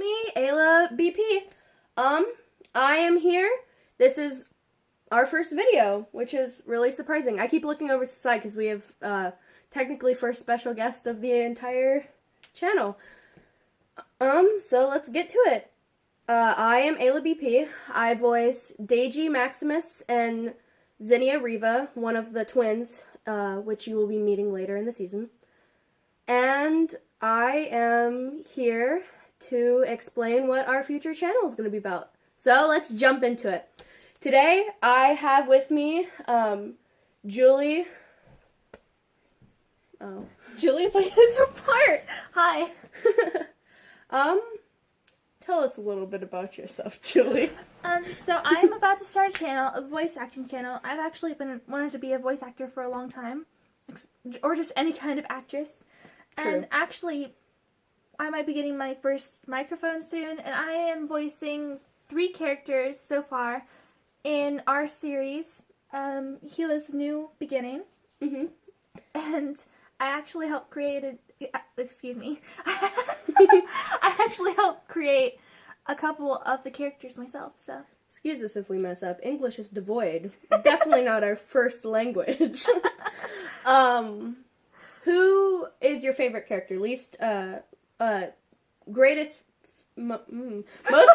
me, Ayla B.P. I am here. This is our first video, which is really surprising. I keep looking over to the side because we have, technically first special guest of the entire channel. So let's get to it. I am Ayla B.P. I voice Daigee Maximus and Zinnia Riva, one of the twins, which you will be meeting later in the season. And I am here to explain what our future channel is going to be about. So let's jump into it. Today I have with me Julie. Oh, Julie plays a part. Hi. Tell us a little bit about yourself, Julie. So I'm about to start a channel, a voice acting channel. I've actually been wanted to be a voice actor for a long time, or just any kind of actress. True. And actually, I might be getting my first microphone soon, and I am voicing 3 characters so far in our series, Gila's New Beginning. Mm-hmm. And I actually helped create I actually helped create a couple of the characters myself, so. Excuse us if we mess up. English is devoid. Definitely not our first language. Who is your favorite character? Greatest, most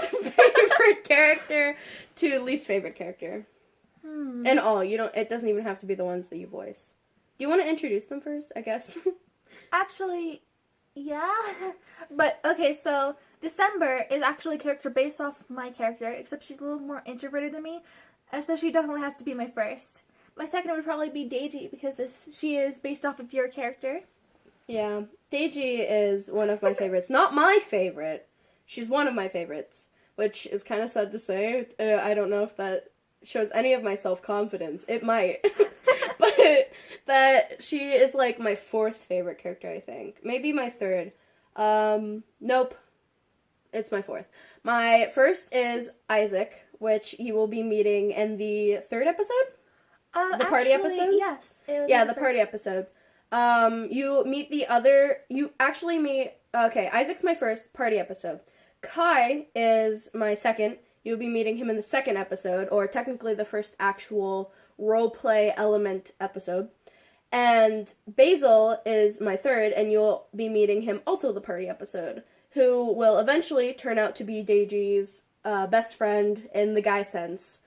favorite character to least favorite character? And all. It doesn't even have to be the ones that you voice. Do you want to introduce them first, I guess? Actually, yeah. But, okay, so December is actually a character based off my character, except she's a little more introverted than me, and so she definitely has to be my first. My second would probably be Daigee, because she is based off of your character. Yeah, Daigee is one of my favorites. Not my favorite. She's one of my favorites, which is kind of sad to say. I don't know if that shows any of my self-confidence. It might. But that she is like my 4th favorite character, I think. Maybe my 3rd. Nope. It's my 4th. My first is Isaac, which you will be meeting in the 3rd episode? The party episode? Yes. Yeah, the party episode. You actually meet, okay, Isaac's my first party episode. Kai is my second. You'll be meeting him in the 2nd episode, or technically the first actual roleplay element episode. And Basil is my 3rd, and you'll be meeting him also the party episode, who will eventually turn out to be Daigee's best friend in the guy sense,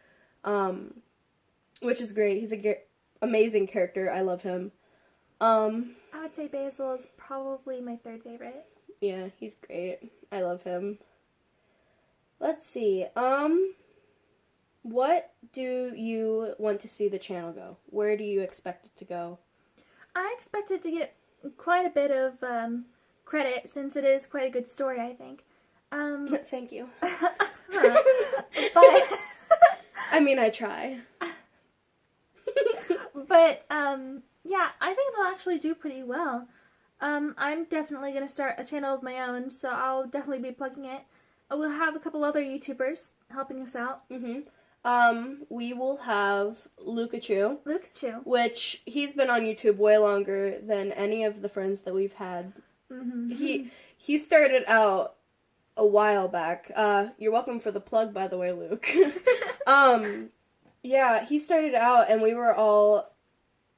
which is great. He's an amazing character. I love him. I would say Basil is probably my 3rd favorite. Yeah, he's great. I love him. Let's see. What do you want to see the channel go? Where do you expect it to go? I expect it to get quite a bit of credit, since it is quite a good story, I think. Thank you. But I mean, I try. But, yeah, I think it'll actually do pretty well. I'm definitely going to start a channel of my own, so I'll definitely be plugging it. We'll have a couple other YouTubers helping us out. We will have Lukachu. Lukachu. Which, he's been on YouTube way longer than any of the friends that we've had. He started out a while back. You're welcome for the plug, by the way, Luke. Yeah, he started out, and we were all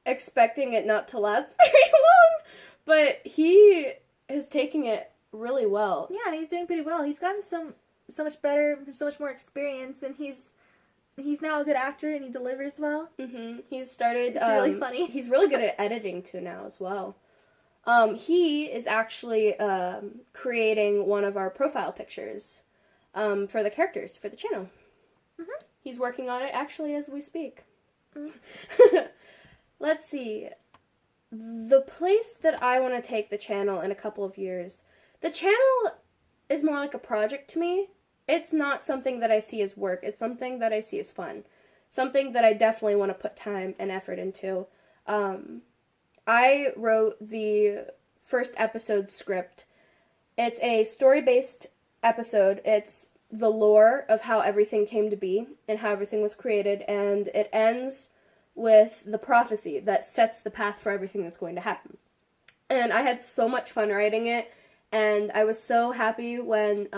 expecting it not to last very long, but he is taking it really well. Yeah, he's doing pretty well. He's gotten so much better, so much more experience, and he's now a good actor, and he delivers well. He's started. It's really funny. He's really good at editing too now as well. He is actually creating one of our profile pictures for the characters for the channel. He's working on it actually as we speak. Let's see. The place that I want to take the channel in a couple of years. The channel is more like a project to me. It's not something that I see as work. It's something that I see as fun. Something that I definitely want to put time and effort into. I wrote the first episode script. It's a story-based episode. It's the lore of how everything came to be and how everything was created, and it ends with the prophecy that sets the path for everything that's going to happen. And I had so much fun writing it, and I was so happy when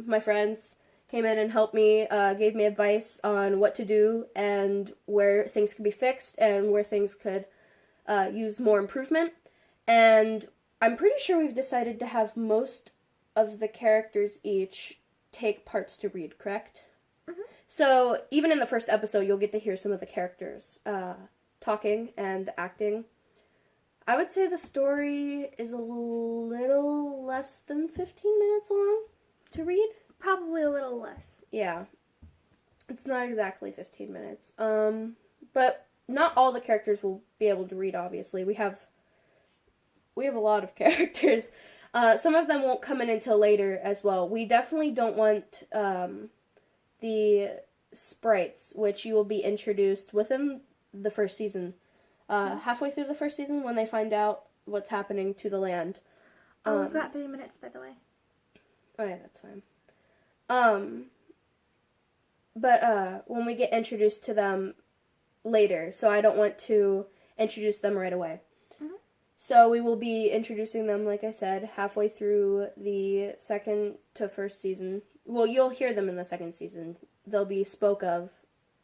my friends came in and helped me, gave me advice on what to do and where things could be fixed and where things could use more improvement. And I'm pretty sure we've decided to have most of the characters each take parts to read, correct? Mm-hmm. So even in the first episode, you'll get to hear some of the characters talking and acting. I would say the story is a little less than 15 minutes long to read. Probably a little less. Yeah. It's not exactly 15 minutes. But not all the characters will be able to read, obviously. We have a lot of characters. Some of them won't come in until later as well. We definitely don't want the sprites, which you will be introduced within the first season. Halfway through the first season, when they find out what's happening to the land. We've got 3 minutes, by the way. Oh yeah, that's fine. But when we get introduced to them later, so I don't want to introduce them right away. Mm-hmm. So we will be introducing them, like I said, halfway through the second to first season. Well, you'll hear them in the second season. They'll be spoke of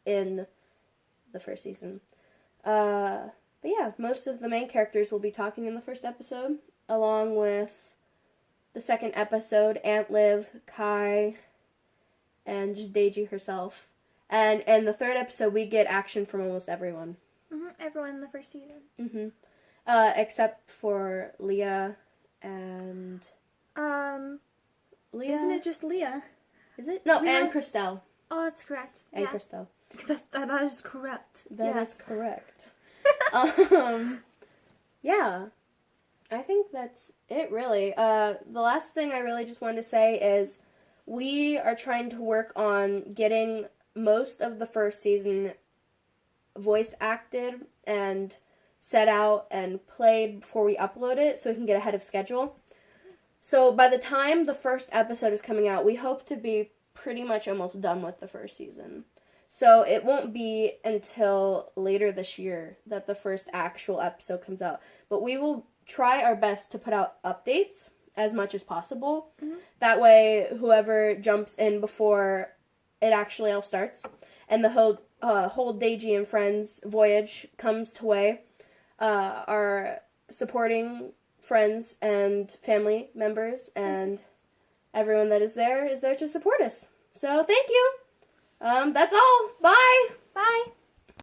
in the first season. But yeah, most of the main characters will be talking in the first episode, along with the second episode, Aunt Liv, Kai, and just Daigee herself. And in the third episode, we get action from almost everyone. Mm-hmm. Everyone in the first season. Mm-hmm. Except for Leah and... Leah? Isn't it just Leah? Is it? No, Leah? and Christelle. Oh, that's correct. And yeah. Christelle. That is correct. That yes. is correct. Yeah. I think that's it, really. The last thing I really just wanted to say is we are trying to work on getting most of the first season voice acted and set out and played before we upload it so we can get ahead of schedule. So by the time the first episode is coming out, we hope to be pretty much almost done with the first season. So it won't be until later this year that the first actual episode comes out. But we will try our best to put out updates as much as possible. Mm-hmm. That way, whoever jumps in before it actually all starts and the whole Daigee and Friends voyage comes to way, our supporting friends and family members and everyone that is there to support us. So thank you. That's all. Bye. Bye.